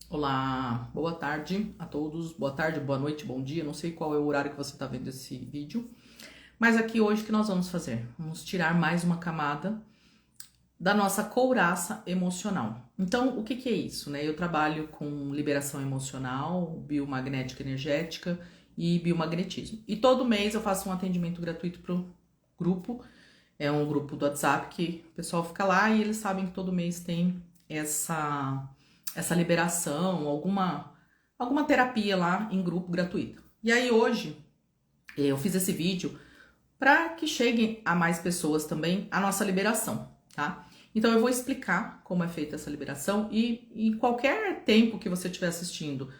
Olá, boa tarde a todos, boa tarde, boa noite, bom dia, não sei qual é o horário que você está vendo esse vídeo, mas aqui hoje o que nós vamos fazer? Vamos tirar mais uma camada da nossa couraça emocional. Então, o que que é isso, né? Eu trabalho com liberação emocional, biomagnética energética e biomagnetismo. E todo mês eu faço um atendimento gratuito pro grupo, é um grupo do WhatsApp que o pessoal fica lá e eles sabem que todo mês tem essa liberação, alguma terapia lá em grupo gratuito. E aí hoje eu fiz esse vídeo para que cheguem a mais pessoas também a nossa liberação, tá? Então eu vou explicar como é feita essa liberação e em qualquer tempo que você estiver assistindo,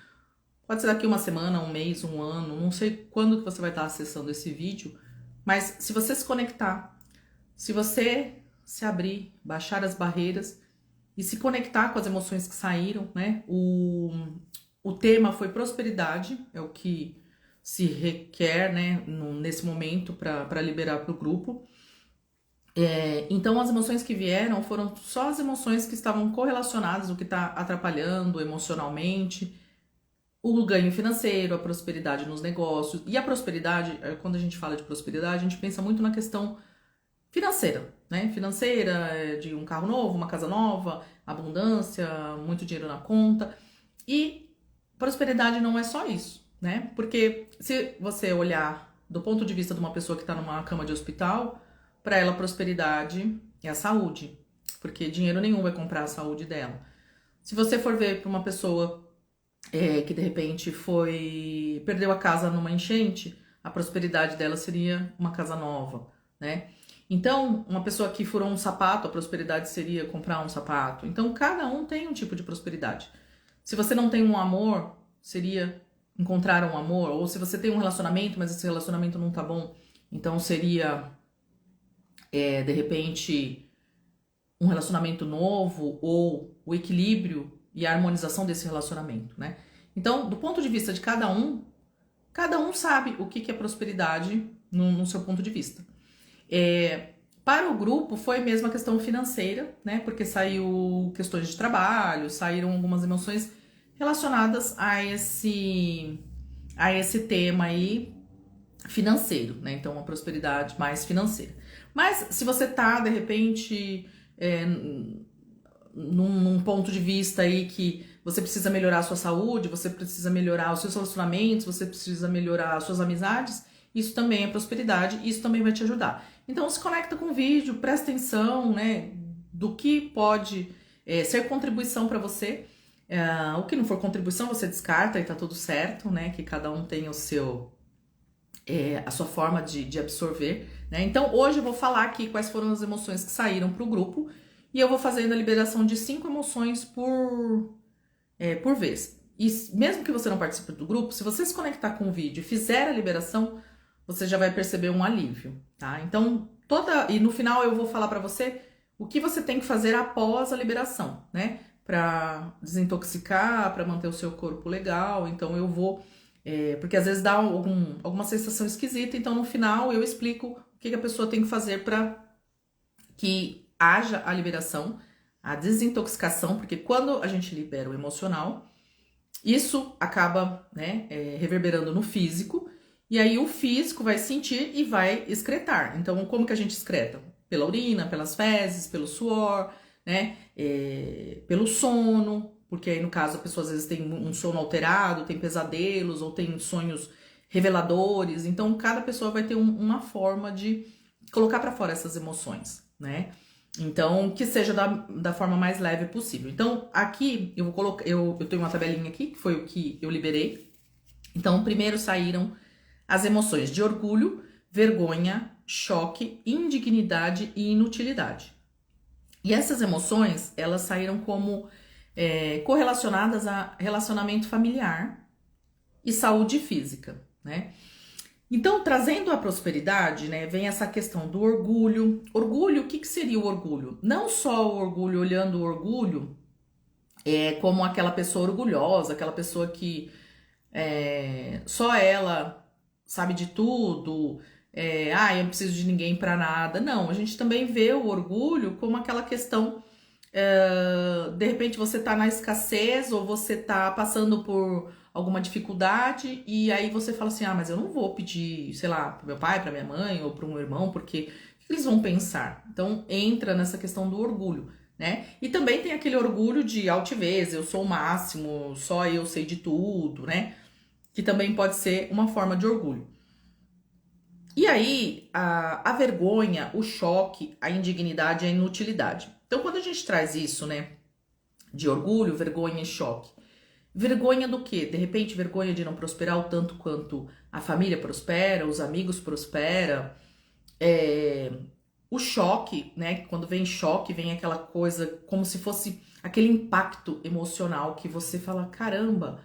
pode ser daqui uma semana, um mês, um ano, não sei quando que você vai estar acessando esse vídeo, mas se você se conectar, se você se abrir, baixar as barreiras e se conectar com as emoções que saíram, né? O tema foi prosperidade, é o que se requer, né, nesse momento para liberar para o grupo. Então, as emoções que vieram foram só as emoções que estavam correlacionadas, o que está atrapalhando emocionalmente, o ganho financeiro, a prosperidade nos negócios. E a prosperidade, quando a gente fala de prosperidade, a gente pensa muito na questão financeira, né? Financeira, de um carro novo, uma casa nova, abundância, muito dinheiro na conta. E prosperidade não é só isso, né? Porque se você olhar do ponto de vista de uma pessoa que está numa cama de hospital, para ela prosperidade é a saúde, porque dinheiro nenhum vai comprar a saúde dela. Se você for ver para uma pessoa que de repente perdeu a casa numa enchente, a prosperidade dela seria uma casa nova, né? Então, uma pessoa que furou um sapato, a prosperidade seria comprar um sapato. Então, cada um tem um tipo de prosperidade. Se você não tem um amor, seria encontrar um amor. Ou se você tem um relacionamento, mas esse relacionamento não tá bom, então seria, de repente, um relacionamento novo ou o equilíbrio e a harmonização desse relacionamento, né? Então, do ponto de vista de cada um sabe o que é prosperidade no seu ponto de vista. Para o grupo foi mesmo a questão financeira, né? Porque saiu questões de trabalho, saíram algumas emoções relacionadas a esse tema aí financeiro, né? Então, uma prosperidade mais financeira. Mas se você tá, de repente, num ponto de vista aí que você precisa melhorar a sua saúde, você precisa melhorar os seus relacionamentos, você precisa melhorar as suas amizades, isso também é prosperidade, isso também vai te ajudar. Então se conecta com o vídeo, presta atenção, né, do que pode ser contribuição para você. O que não for contribuição você descarta e tá tudo certo, né, que cada um tem a sua forma de absorver, né? Então hoje eu vou falar aqui quais foram as emoções que saíram para o grupo e eu vou fazendo a liberação de 5 emoções por vez. E mesmo que você não participe do grupo, se você se conectar com o vídeo e fizer a liberação, você já vai perceber um alívio, tá? Então, e no final eu vou falar para você o que você tem que fazer após a liberação, né? Para desintoxicar, para manter o seu corpo legal. Então, eu vou. Porque às vezes dá alguma sensação esquisita, então no final eu explico o que a pessoa tem que fazer para que haja a liberação, a desintoxicação, porque quando a gente libera o emocional, isso acaba, né, reverberando no físico, e aí o físico vai sentir e vai excretar. Então, como que a gente excreta? Pela urina, pelas fezes, pelo suor, né, pelo sono, porque aí no caso a pessoa às vezes tem um sono alterado, tem pesadelos ou tem sonhos reveladores. Então, cada pessoa vai ter uma forma de colocar para fora essas emoções, né? Então, que seja da forma mais leve possível. Então, aqui eu vou colocar, eu tenho uma tabelinha aqui, que foi o que eu liberei. Então, primeiro saíram as emoções de orgulho, vergonha, choque, indignidade e inutilidade. E essas emoções, elas saíram como correlacionadas a relacionamento familiar e saúde física, né? Então, trazendo a prosperidade, né, vem essa questão do orgulho. Orgulho, o que seria o orgulho? Não só o orgulho, olhando o orgulho como aquela pessoa orgulhosa, aquela pessoa que só ela sabe de tudo, eu não preciso de ninguém para nada. Não, a gente também vê o orgulho como aquela questão De repente você tá na escassez ou você tá passando por alguma dificuldade e aí você fala assim, ah, mas eu não vou pedir, sei lá, pro meu pai, pra minha mãe ou pro meu irmão, porque o que eles vão pensar? Então entra nessa questão do orgulho, né? E também tem aquele orgulho de altivez, eu sou o máximo, só eu sei de tudo, né? Que também pode ser uma forma de orgulho. E aí, a vergonha, o choque, a indignidade e a inutilidade. Então, quando a gente traz isso, né, de orgulho, vergonha e choque, vergonha do quê? De repente, vergonha de não prosperar o tanto quanto a família prospera, os amigos prosperam. O choque, né? Quando vem choque, vem aquela coisa como se fosse aquele impacto emocional que você fala, caramba,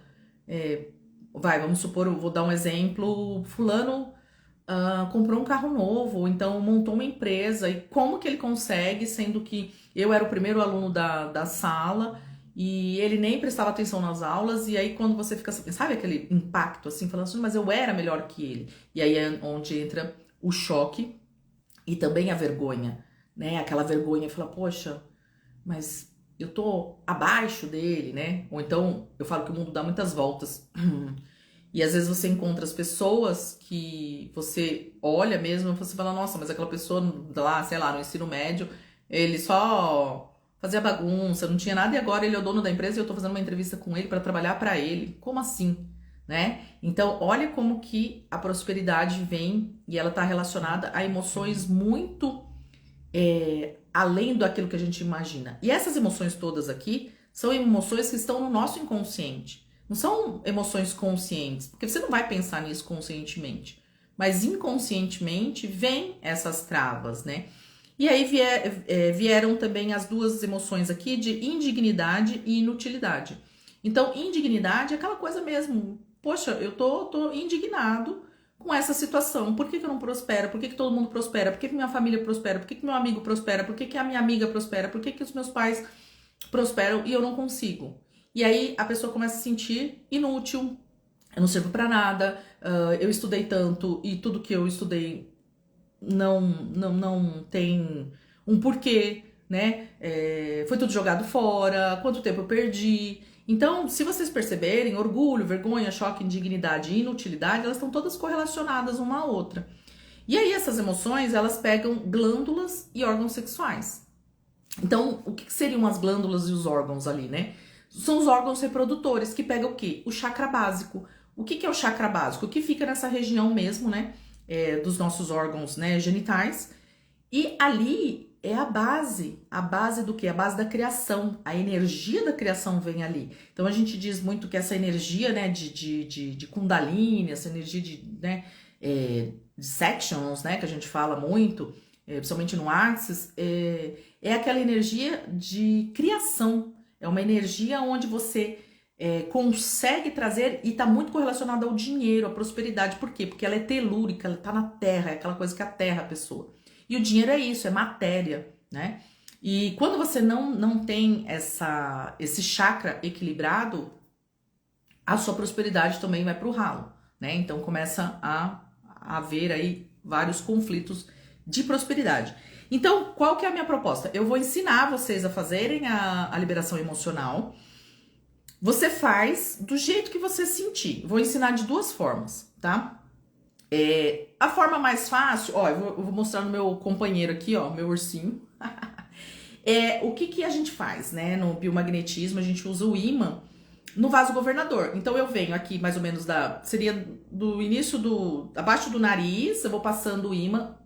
vamos supor, eu vou dar um exemplo, fulano comprou um carro novo, ou então montou uma empresa, e como que ele consegue, sendo que eu era o primeiro aluno da sala, e ele nem prestava atenção nas aulas, e aí quando você fica, sabe aquele impacto assim, falando assim, mas eu era melhor que ele, e aí é onde entra o choque, e também a vergonha, né, aquela vergonha, fala, poxa, mas eu tô abaixo dele, né, ou então eu falo que o mundo dá muitas voltas, e às vezes você encontra as pessoas que você olha mesmo e você fala, nossa, mas aquela pessoa lá, sei lá, no ensino médio, ele só fazia bagunça, não tinha nada e agora ele é o dono da empresa e eu tô fazendo uma entrevista com ele para trabalhar para ele. Como assim? Né? Então, olha como que a prosperidade vem e ela tá relacionada a emoções muito além daquilo que a gente imagina. E essas emoções todas aqui são emoções que estão no nosso inconsciente. Não são emoções conscientes, porque você não vai pensar nisso conscientemente. Mas inconscientemente vem essas travas, né? E aí vieram também as duas emoções aqui de indignidade e inutilidade. Então, indignidade é aquela coisa mesmo. Poxa, eu tô indignado com essa situação. Por que eu não prospero? Por que todo mundo prospera? Por que minha família prospera? Por que meu amigo prospera? Por que a minha amiga prospera? Por que os meus pais prosperam e eu não consigo? E aí a pessoa começa a se sentir inútil, eu não sirvo pra nada, eu estudei tanto e tudo que eu estudei não tem um porquê, né? Foi tudo jogado fora, quanto tempo eu perdi. Então, se vocês perceberem, orgulho, vergonha, choque, indignidade e inutilidade, elas estão todas correlacionadas uma à outra. E aí essas emoções, elas pegam glândulas e órgãos sexuais. Então, o que seriam as glândulas e os órgãos ali, né? São os órgãos reprodutores, que pegam o quê? O chakra básico. O que é o chakra básico? O que fica nessa região mesmo, né? Dos nossos órgãos, né, genitais. E ali é a base do quê? A base da criação. A energia da criação vem ali. Então, a gente diz muito que essa energia, né, de Kundalini, essa energia de sections, né, que a gente fala muito, principalmente no Axis, é aquela energia de criação. É uma energia onde você consegue trazer e está muito correlacionada ao dinheiro, à prosperidade. Por quê? Porque ela é telúrica, ela está na terra, é aquela coisa que aterra a pessoa. E o dinheiro é isso, é matéria, né? E quando você não tem esse chakra equilibrado, a sua prosperidade também vai para o ralo, né? Então começa a haver aí vários conflitos de prosperidade. Então, qual que é a minha proposta? Eu vou ensinar vocês a fazerem a liberação emocional. Você faz do jeito que você sentir. Vou ensinar de duas formas, tá? A forma mais fácil, ó, eu vou mostrar no meu companheiro aqui, ó, meu ursinho. O que a gente faz, né? No biomagnetismo, a gente usa o ímã no vaso governador. Então, eu venho aqui mais ou menos seria do início abaixo do nariz, eu vou passando o ímã,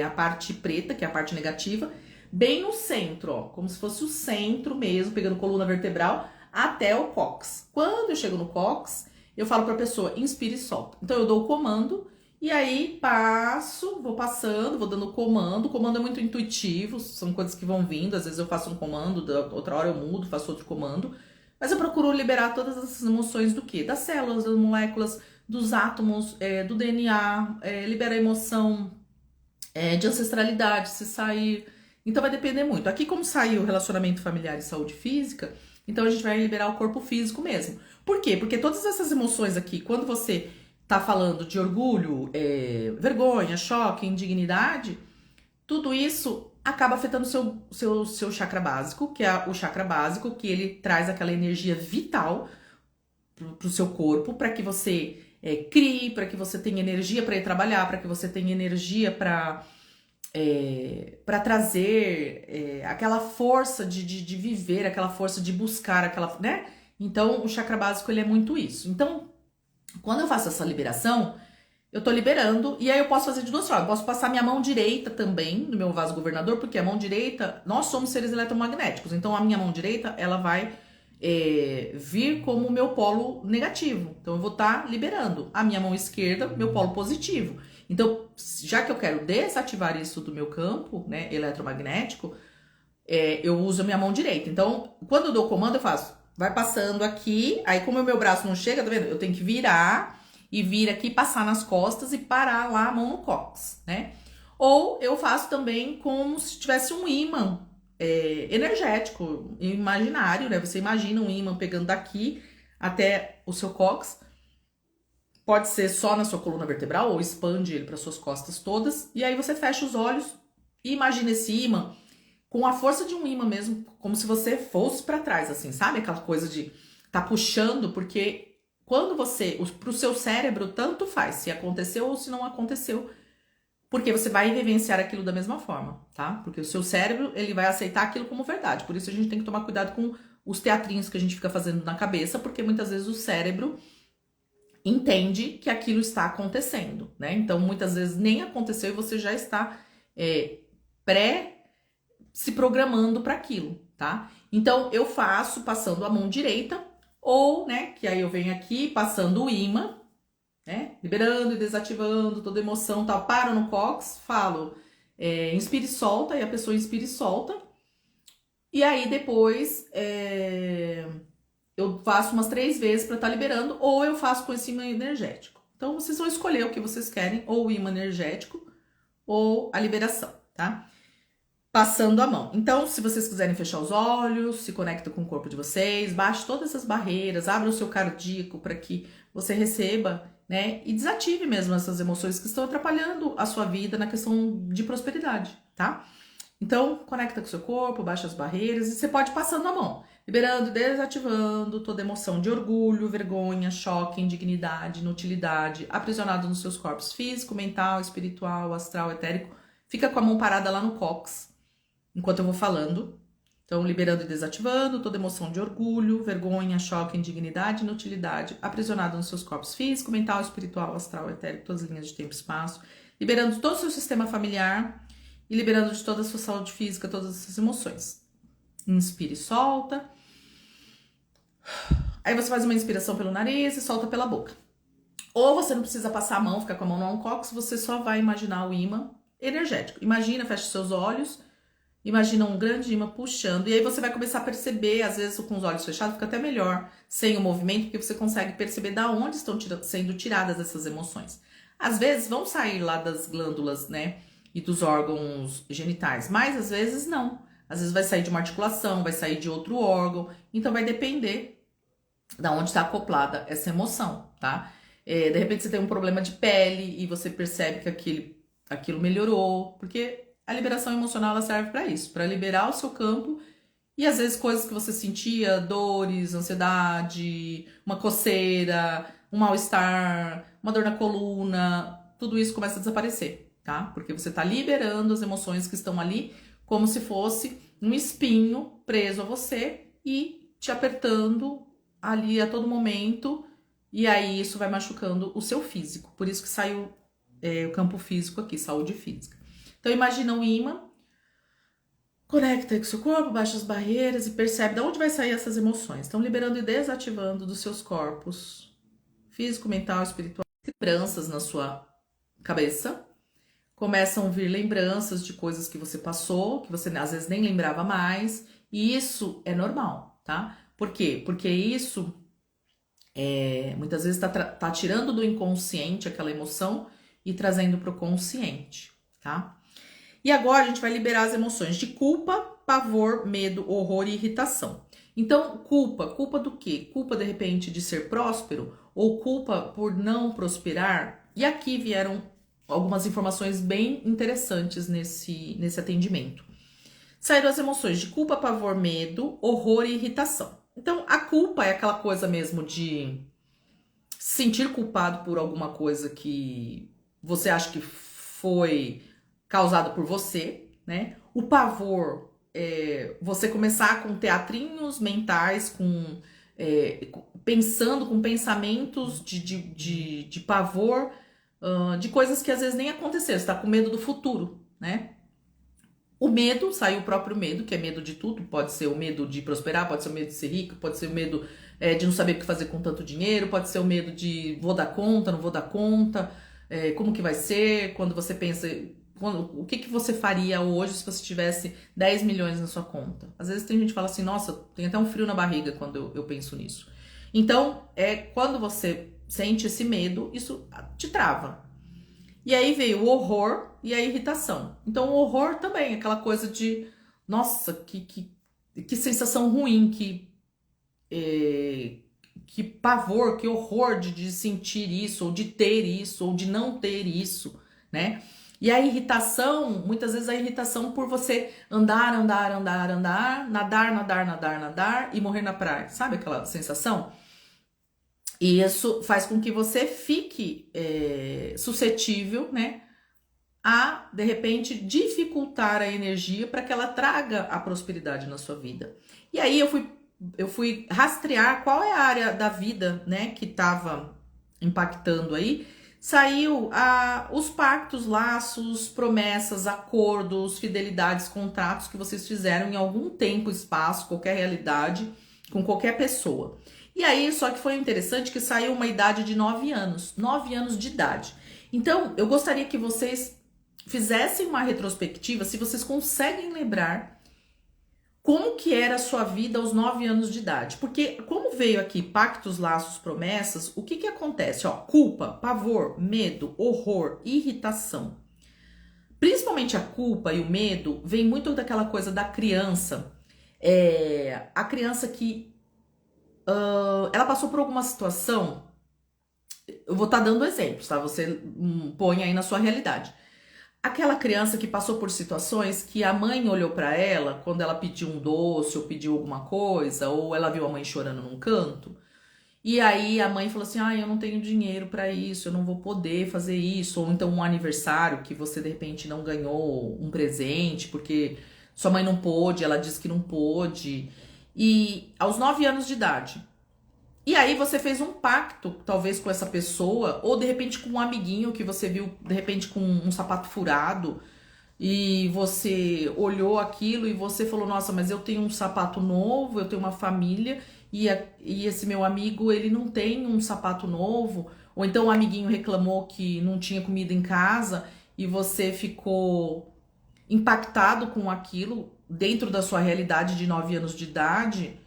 a parte preta, que é a parte negativa, bem no centro, ó, como se fosse o centro mesmo, pegando coluna vertebral, até o cóccix. Quando eu chego no cóccix, eu falo pra pessoa, inspira e solta. Então, eu dou o comando, e aí vou passando, vou dando o comando é muito intuitivo, são coisas que vão vindo, às vezes eu faço um comando, outra hora eu mudo, faço outro comando, mas eu procuro liberar todas essas emoções do quê? Das células, das moléculas, dos átomos, do DNA, libera a emoção de ancestralidade, se sair. Então vai depender muito. Aqui, como saiu relacionamento familiar e saúde física, então a gente vai liberar o corpo físico mesmo. Por quê? Porque todas essas emoções aqui, quando você tá falando de orgulho, vergonha, choque, indignidade, tudo isso acaba afetando o seu chakra básico, que é o chakra básico, que ele traz aquela energia vital pro seu corpo, para que você crie, para que você tenha energia para ir trabalhar, para que você tenha energia para trazer aquela força de viver, aquela força de buscar, aquela, né? Então, o chakra básico, ele é muito isso. Então, quando eu faço essa liberação, eu tô liberando, e aí eu posso fazer de duas formas. Eu posso passar minha mão direita também no meu vaso governador, porque a mão direita, nós somos seres eletromagnéticos, então a minha mão direita, ela vai vir como o meu polo negativo. Então eu vou estar liberando. A minha mão esquerda, meu polo positivo. Então, já que eu quero desativar isso do meu campo, né, eletromagnético, eu uso a minha mão direita. Então, quando eu dou o comando, eu faço, vai passando aqui, aí como o meu braço não chega, tá vendo? Eu tenho que virar e vir aqui, passar nas costas e parar lá a mão no cóccix, né? Ou eu faço também como se tivesse um ímã energético, imaginário, né? Você imagina um ímã pegando daqui até o seu cóccix. Pode ser só na sua coluna vertebral ou expande ele para suas costas todas. E aí você fecha os olhos e imagina esse ímã com a força de um ímã mesmo, como se você fosse para trás, assim, sabe? Aquela coisa de tá puxando, porque quando você, pro seu cérebro, tanto faz se aconteceu ou se não aconteceu, porque você vai vivenciar aquilo da mesma forma, tá? Porque o seu cérebro, ele vai aceitar aquilo como verdade. Por isso a gente tem que tomar cuidado com os teatrinhos que a gente fica fazendo na cabeça, porque muitas vezes o cérebro entende que aquilo está acontecendo, né? Então, muitas vezes nem aconteceu e você já está se programando para aquilo, tá? Então, eu faço passando a mão direita ou, né, que aí eu venho aqui passando o ímã, né? Liberando e desativando toda emoção, tal. Paro no cóccix, falo, inspira e solta, e a pessoa inspira e solta. E aí depois eu faço umas 3 vezes para estar liberando, ou eu faço com esse ímã energético. Então vocês vão escolher o que vocês querem, ou o ímã energético, ou a liberação, tá? Passando a mão. Então, se vocês quiserem fechar os olhos, se conecta com o corpo de vocês, baixe todas essas barreiras, abra o seu cardíaco para que você receba, né? E desative mesmo essas emoções que estão atrapalhando a sua vida na questão de prosperidade, tá? Então, conecta com o seu corpo, baixa as barreiras e você pode ir passando a mão, liberando, desativando toda emoção de orgulho, vergonha, choque, indignidade, inutilidade, aprisionado nos seus corpos físico, mental, espiritual, astral, etérico. Fica com a mão parada lá no cóccix, enquanto eu vou falando. Então, liberando e desativando toda emoção de orgulho, vergonha, choque, indignidade, inutilidade, aprisionado nos seus corpos físico, mental, espiritual, astral, etérico, todas as linhas de tempo e espaço, liberando todo o seu sistema familiar e liberando de toda a sua saúde física, todas essas emoções. Inspira e solta. Aí você faz uma inspiração pelo nariz e solta pela boca. Ou você não precisa passar a mão, ficar com a mão no cóccix, você só vai imaginar o ímã energético. Imagina, fecha seus olhos, imagina um grande ímã puxando, e aí você vai começar a perceber, às vezes com os olhos fechados fica até melhor, sem o movimento, porque você consegue perceber da onde estão sendo tiradas essas emoções. Às vezes vão sair lá das glândulas, né, e dos órgãos genitais, mas às vezes não. Às vezes vai sair de uma articulação, vai sair de outro órgão, então vai depender da onde está acoplada essa emoção, tá? De repente você tem um problema de pele e você percebe que aquilo melhorou, porque a liberação emocional ela serve para isso, para liberar o seu campo e às vezes coisas que você sentia, dores, ansiedade, uma coceira, um mal-estar, uma dor na coluna, tudo isso começa a desaparecer, tá? Porque você tá liberando as emoções que estão ali como se fosse um espinho preso a você e te apertando ali a todo momento, e aí isso vai machucando o seu físico. Por isso que saiu o campo físico aqui, saúde física. Então imagina um ímã, conecta com o seu corpo, baixa as barreiras e percebe de onde vai sair essas emoções. Então liberando e desativando dos seus corpos físico, mental, espiritual, lembranças na sua cabeça. Começam a vir lembranças de coisas que você passou, que você às vezes nem lembrava mais, e isso é normal, tá? Por quê? Porque isso muitas vezes tá tirando do inconsciente aquela emoção e trazendo para o consciente, tá? E agora a gente vai liberar as emoções de culpa, pavor, medo, horror e irritação. Então, culpa do quê? Culpa de repente de ser próspero ou culpa por não prosperar? E aqui vieram algumas informações bem interessantes nesse atendimento. saíram as emoções de culpa, pavor, medo, horror e irritação. Então, a culpa é aquela coisa mesmo de se sentir culpado por alguma coisa que você acha que foi causada por você, né? O pavor é você começar com teatrinhos mentais, pensando com pensamentos de pavor, de coisas que às vezes nem aconteceram. Você tá com medo do futuro, né? O medo, saiu o próprio medo, que é medo de tudo. Pode ser o medo de prosperar, pode ser o medo de ser rico, pode ser o medo de não saber o que fazer com tanto dinheiro, pode ser o medo de vou dar conta, não vou dar conta, como que vai ser, quando você pensa, o que que você faria hoje se você tivesse 10 milhões na sua conta? Às vezes tem gente que fala assim, nossa, tem até um frio na barriga quando eu penso nisso. Então, quando você sente esse medo, isso te trava. E aí veio o horror e a irritação. Então, o horror também, aquela coisa de, nossa, que sensação ruim, que pavor, que horror de sentir isso, ou de ter isso, ou de não ter isso, né? E a irritação, muitas vezes a irritação por você andar, nadar e morrer na praia. Sabe aquela sensação? E isso faz com que você fique suscetível, né, a, de repente, dificultar a energia para que ela traga a prosperidade na sua vida. E aí eu fui rastrear qual é a área da vida, né, que estava impactando aí. Saiu os pactos, laços, promessas, acordos, fidelidades, contratos que vocês fizeram em algum tempo, espaço, qualquer realidade, com qualquer pessoa. E aí, só que foi interessante que saiu uma idade de 9 anos. 9 anos de idade. Então, eu gostaria que vocês fizessem uma retrospectiva, se vocês conseguem lembrar como que era a sua vida aos 9 anos de idade. Porque, como veio aqui pactos, laços, promessas, o que que acontece? Ó, culpa, pavor, medo, horror, irritação. Principalmente a culpa e o medo vem muito daquela coisa da criança. A criança que ela passou por alguma situação, eu vou estar dando exemplos, tá? Você põe aí na sua realidade. Aquela criança que passou por situações que a mãe olhou para ela quando ela pediu um doce ou pediu alguma coisa, ou ela viu a mãe chorando num canto, e aí a mãe falou assim, eu não tenho dinheiro para isso, eu não vou poder fazer isso, ou então um aniversário que você de repente não ganhou um presente porque sua mãe não pôde, ela disse que não pôde. E aos 9 anos de idade. E aí você fez um pacto, talvez com essa pessoa, ou de repente com um amiguinho que você viu, de repente com um sapato furado, e você olhou aquilo e você falou, nossa, mas eu tenho um sapato novo, eu tenho uma família, e esse meu amigo, ele não tem um sapato novo. Ou então o amiguinho reclamou que não tinha comida em casa, e você ficou impactado com aquilo dentro da sua realidade de 9 anos de idade,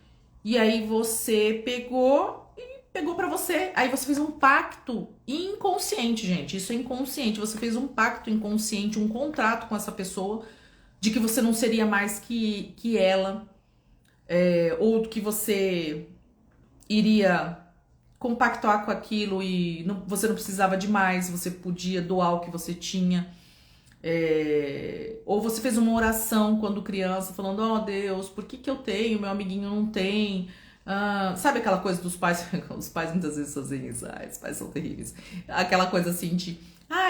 e aí você pegou pra você, aí você fez um pacto inconsciente, gente, isso é inconsciente, você fez um pacto inconsciente, um contrato com essa pessoa, de que você não seria mais que ela, ou que você iria compactuar com aquilo e você não precisava de mais, você podia doar o que você tinha. Ou você fez uma oração quando criança, falando, Deus, por que eu tenho, meu amiguinho não tem? Sabe aquela coisa dos pais? Os pais muitas vezes fazem isso, os pais são terríveis. Aquela coisa assim de,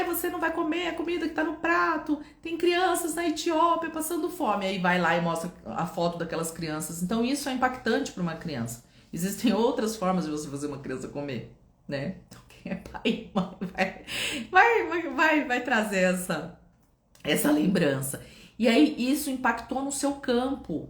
você não vai comer a comida que tá no prato, tem crianças na Etiópia passando fome. Aí vai lá e mostra a foto daquelas crianças. Então isso é impactante para uma criança. Existem outras formas de você fazer uma criança comer, né? Então quem é pai vai trazer essa lembrança. E aí isso impactou no seu campo.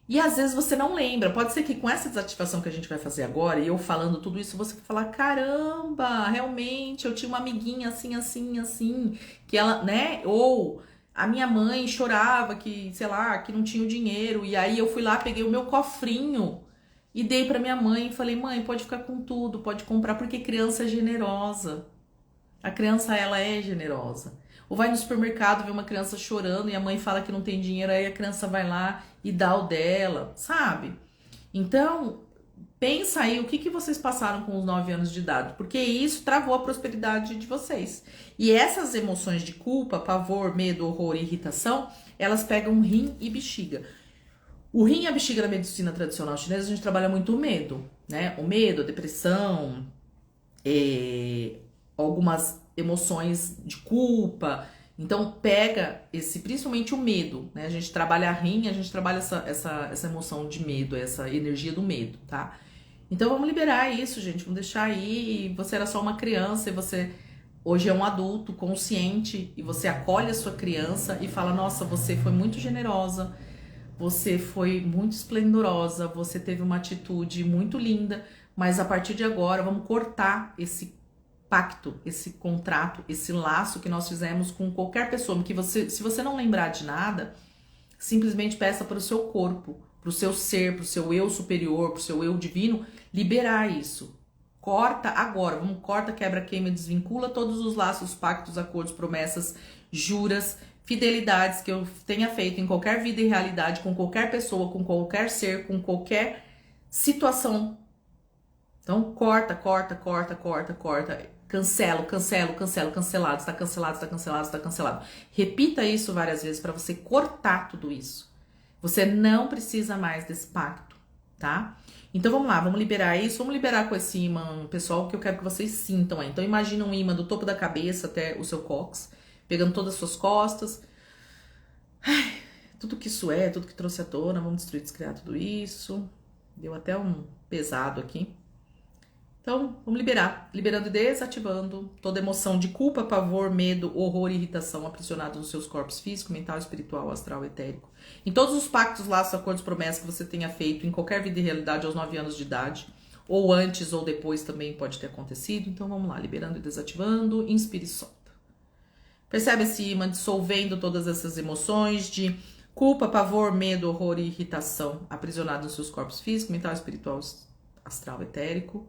E às vezes você não lembra. Pode ser que com essa desativação que a gente vai fazer agora, e eu falando tudo isso, você vai falar, caramba, realmente, eu tinha uma amiguinha assim, assim, assim, que ela, né? Ou a minha mãe chorava que, sei lá, que não tinha o dinheiro, e aí eu fui lá, peguei o meu cofrinho e dei pra minha mãe e falei, mãe, pode ficar com tudo, pode comprar, porque criança é generosa. A criança, ela é generosa. Ou vai no supermercado, vê uma criança chorando e a mãe fala que não tem dinheiro, aí a criança vai lá e dá o dela, sabe? Então, pensa aí o que vocês passaram com os 9 anos de idade, porque isso travou a prosperidade de vocês. E essas emoções de culpa, pavor, medo, horror e irritação, elas pegam rim e bexiga. O rim e a bexiga na medicina tradicional chinesa, a gente trabalha muito o medo, né? O medo, a depressão, algumas emoções de culpa. Então pega principalmente o medo, né? A gente trabalha rim, a gente trabalha essa emoção de medo, essa energia do medo, tá? Então vamos liberar isso, gente, vamos deixar aí. Você era só uma criança e você hoje é um adulto consciente e você acolhe a sua criança e fala: nossa, você foi muito generosa, você foi muito esplendorosa, você teve uma atitude muito linda, mas a partir de agora vamos cortar esse pacto, esse contrato, esse laço que nós fizemos com qualquer pessoa. Que se você não lembrar de nada, simplesmente peça para o seu corpo, para o seu ser, para o seu eu superior, para o seu eu divino, liberar isso. Corta agora, corta, quebra, queima e desvincula todos os laços, pactos, acordos, promessas, juras, fidelidades que eu tenha feito em qualquer vida e realidade, com qualquer pessoa, com qualquer ser, com qualquer situação. Então corta. Cancelo, cancelado, está cancelado. Repita isso várias vezes para você cortar tudo isso. Você não precisa mais desse pacto, tá? Então vamos lá, vamos liberar isso, vamos liberar com esse imã, pessoal, que eu quero que vocês sintam aí. Então imagina um imã do topo da cabeça até o seu cóccix, pegando todas as suas costas. Ai, tudo que isso tudo que trouxe à tona, vamos destruir, descriar tudo isso. Deu até um pesado aqui. Então, vamos liberar. Liberando e desativando toda emoção de culpa, pavor, medo, horror e irritação aprisionados nos seus corpos físico, mental, espiritual, astral, etérico. Em todos os pactos, laços, acordos, promessas que você tenha feito em qualquer vida e realidade aos 9 anos de idade, ou antes ou depois também pode ter acontecido. Então, vamos lá. Liberando e desativando. Inspire e solta. Percebe esse imã dissolvendo todas essas emoções de culpa, pavor, medo, horror e irritação aprisionados nos seus corpos físico, mental, espiritual, astral, etérico.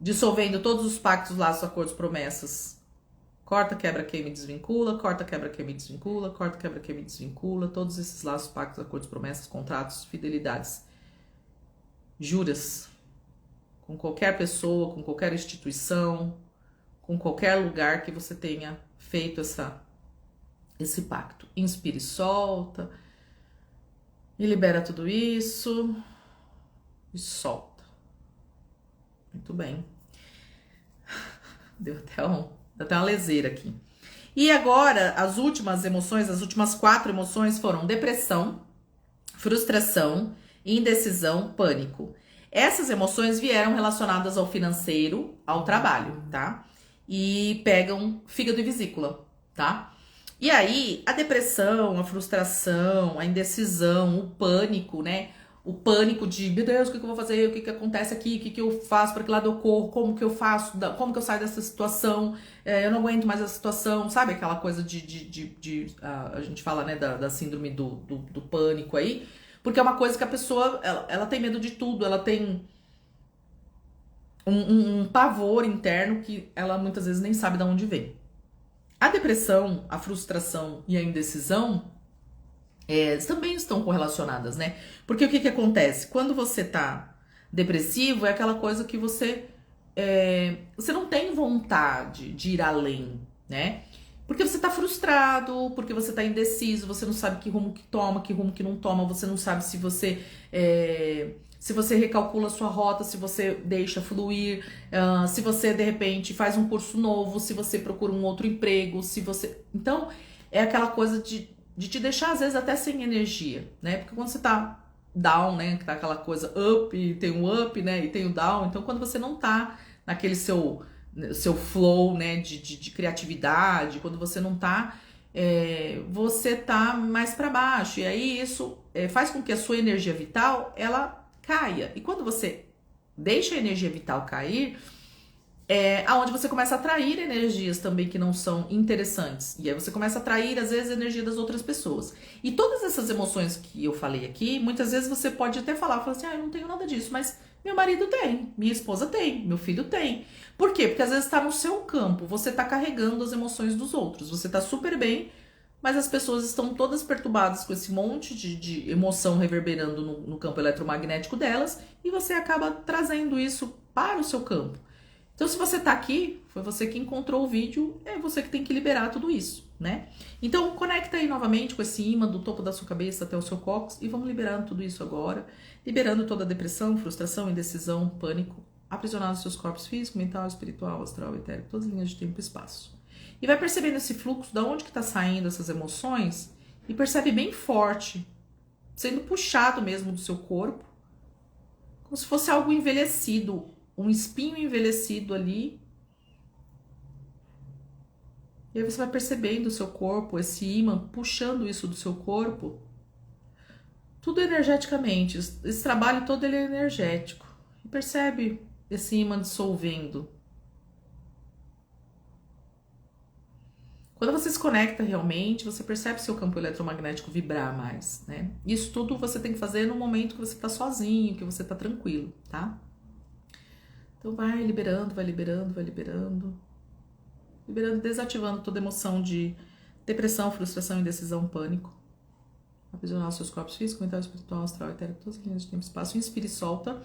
Dissolvendo todos os pactos, laços, acordos, promessas. Corta, quebra, queima e desvincula. Corta, quebra, queima e desvincula. Corta, quebra, queima e desvincula. Todos esses laços, pactos, acordos, promessas, contratos, fidelidades. Juras. Com qualquer pessoa, com qualquer instituição, com qualquer lugar que você tenha feito esse pacto. Inspire e solta. E libera tudo isso. E solta. Muito bem. Deu até uma leseira aqui. E agora, as últimas emoções, as últimas 4 emoções foram depressão, frustração, indecisão, pânico. Essas emoções vieram relacionadas ao financeiro, ao trabalho, tá? E pegam fígado e vesícula, tá? E aí, a depressão, a frustração, a indecisão, o pânico, né? O pânico de, meu Deus, o que eu vou fazer? O que acontece aqui? O que eu faço? Para que lado eu corro? Como que eu faço? Como que eu saio dessa situação? Eu não aguento mais essa situação. Sabe aquela coisa a gente fala, né, da síndrome do pânico aí? Porque é uma coisa que a pessoa, ela tem medo de tudo. Ela tem um pavor interno que ela muitas vezes nem sabe de onde vem. A depressão, a frustração e a indecisão também estão correlacionadas, né? Porque o que acontece? Quando você tá depressivo, é aquela coisa que você não tem vontade de ir além, né? Porque você tá frustrado, porque você tá indeciso, você não sabe que rumo que toma, que rumo que não toma, você não sabe se você recalcula a sua rota, se você deixa fluir, se você de repente faz um curso novo, se você procura um outro emprego, se você... Então, é aquela coisa de te deixar, às vezes, até sem energia, né? Porque quando você tá down, né? Que tá aquela coisa up, tem o up, né? E tem o down. Então, quando você não tá naquele seu flow, né? De criatividade, quando você não tá... você tá mais para baixo. E aí, isso faz com que a sua energia vital, ela caia. E quando você deixa a energia vital cair... aonde você começa a atrair energias também que não são interessantes. E aí você começa a atrair, às vezes, a energia das outras pessoas. E todas essas emoções que eu falei aqui, muitas vezes você pode até falar assim, eu não tenho nada disso, mas meu marido tem, minha esposa tem, meu filho tem. Por quê? Porque às vezes está no seu campo, você está carregando as emoções dos outros. Você está super bem mas as pessoas estão todas perturbadas com esse monte de emoção reverberando no campo eletromagnético delas, e você acaba trazendo isso para o seu campo. Então, se você tá aqui, foi você que encontrou o vídeo, é você que tem que liberar tudo isso, né? Então, conecta aí novamente com esse ímã do topo da sua cabeça até o seu cóccix e vamos liberando tudo isso agora, liberando toda a depressão, frustração, indecisão, pânico, aprisionados nos seus corpos físico, mental, espiritual, astral, etérico, todas as linhas de tempo e espaço. E vai percebendo esse fluxo, da onde que tá saindo essas emoções, e percebe bem forte, sendo puxado mesmo do seu corpo, como se fosse algo envelhecido, um espinho envelhecido ali. E aí você vai percebendo o seu corpo, esse ímã puxando isso do seu corpo, tudo energeticamente. Esse trabalho todo ele é energético. E percebe esse ímã dissolvendo. Quando você se conecta realmente, você percebe seu campo eletromagnético vibrar mais, né? Isso tudo você tem que fazer no momento que você tá sozinho, que você tá tranquilo, tá? Então vai liberando, vai liberando, vai liberando. Liberando, desativando toda emoção de depressão, frustração, indecisão, pânico. Aprisionar os seus corpos físicos, mental, espiritual, astral, etérico, todas as linhas de tempo e espaço. Inspira e solta.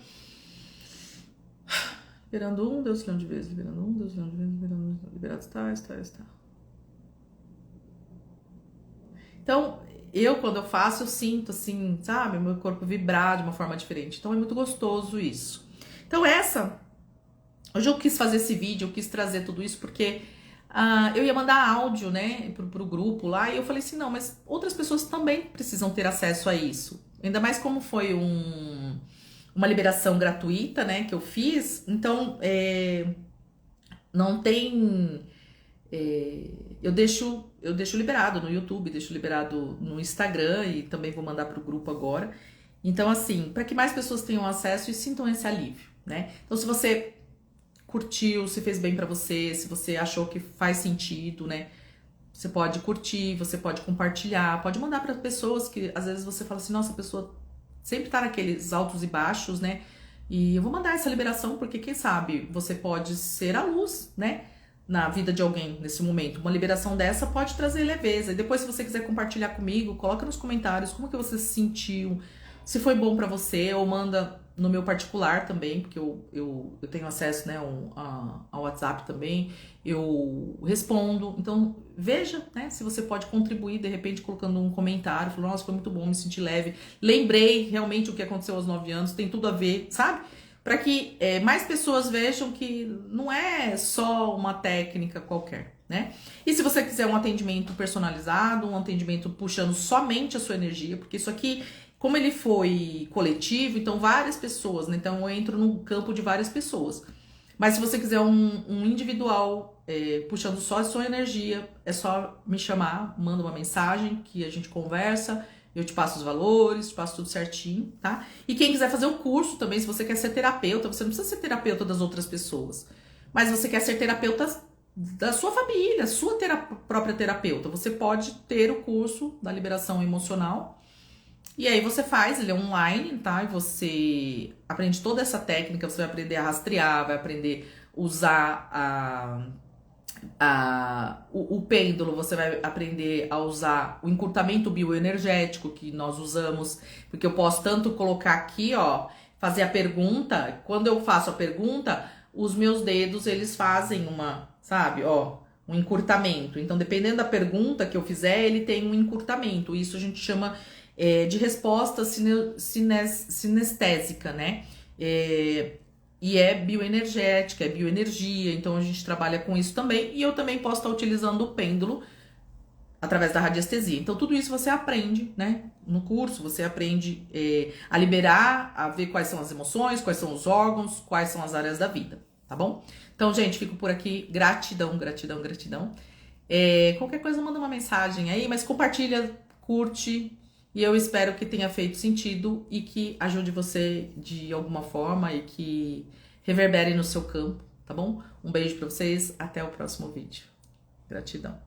Liberando um, Deus leão de vez. Liberando um, Deus leão de vez. Liberado está. Então, quando eu faço, eu sinto assim, sabe? Meu corpo vibrar de uma forma diferente. Então, é muito gostoso isso. Então, hoje eu quis fazer esse vídeo, eu quis trazer tudo isso porque eu ia mandar áudio, né, pro grupo lá, e eu falei assim, não, mas outras pessoas também precisam ter acesso a isso. Ainda mais como foi uma liberação gratuita, né, que eu fiz, então, não tem... eu deixo liberado no YouTube, deixo liberado no Instagram e também vou mandar pro grupo agora. Então, assim, para que mais pessoas tenham acesso e sintam esse alívio, né? Então, se você curtiu, se fez bem pra você, se você achou que faz sentido, né? Você pode curtir, você pode compartilhar, pode mandar para pessoas que às vezes você fala assim, nossa, a pessoa sempre tá naqueles altos e baixos, né? E eu vou mandar essa liberação porque quem sabe você pode ser a luz, né? Na vida de alguém nesse momento. Uma liberação dessa pode trazer leveza. E depois, se você quiser compartilhar comigo, coloca nos comentários como que você se sentiu, se foi bom pra você, ou manda no meu particular também, porque eu tenho acesso, né, ao WhatsApp também, eu respondo. Então, veja, né, se você pode contribuir, de repente, colocando um comentário, falando, nossa, foi muito bom, me senti leve, lembrei realmente o que aconteceu aos 9 anos, tem tudo a ver, sabe? Para que mais pessoas vejam que não é só uma técnica qualquer, né? E se você quiser um atendimento personalizado, um atendimento puxando somente a sua energia, porque isso aqui, como ele foi coletivo, então várias pessoas, né? Então eu entro no campo de várias pessoas. Mas se você quiser um individual puxando só a sua energia, é só me chamar, manda uma mensagem que a gente conversa. Eu te passo os valores, te passo tudo certinho, tá? E quem quiser fazer o curso também, se você quer ser terapeuta, você não precisa ser terapeuta das outras pessoas. Mas você quer ser terapeuta da sua família, sua própria terapeuta. Você pode ter o curso da liberação emocional. E aí você faz, ele é online, tá? E você aprende toda essa técnica, você vai aprender a rastrear, vai aprender a usar o pêndulo, você vai aprender a usar o encurtamento bioenergético que nós usamos, porque eu posso tanto colocar aqui, ó, fazer a pergunta, quando eu faço a pergunta, os meus dedos, eles fazem sabe, ó, um encurtamento. Então, dependendo da pergunta que eu fizer, ele tem um encurtamento. Isso a gente chama de resposta sinestésica, né? E é bioenergética, é bioenergia, então a gente trabalha com isso também. E eu também posso estar utilizando o pêndulo através da radiestesia. Então tudo isso você aprende, né? No curso você aprende a liberar, a ver quais são as emoções, quais são os órgãos, quais são as áreas da vida, tá bom? Então, gente, fico por aqui. Gratidão, gratidão, gratidão. Qualquer coisa manda uma mensagem aí, mas compartilha, curte. E eu espero que tenha feito sentido e que ajude você de alguma forma e que reverbere no seu campo, tá bom? Um beijo pra vocês, até o próximo vídeo. Gratidão.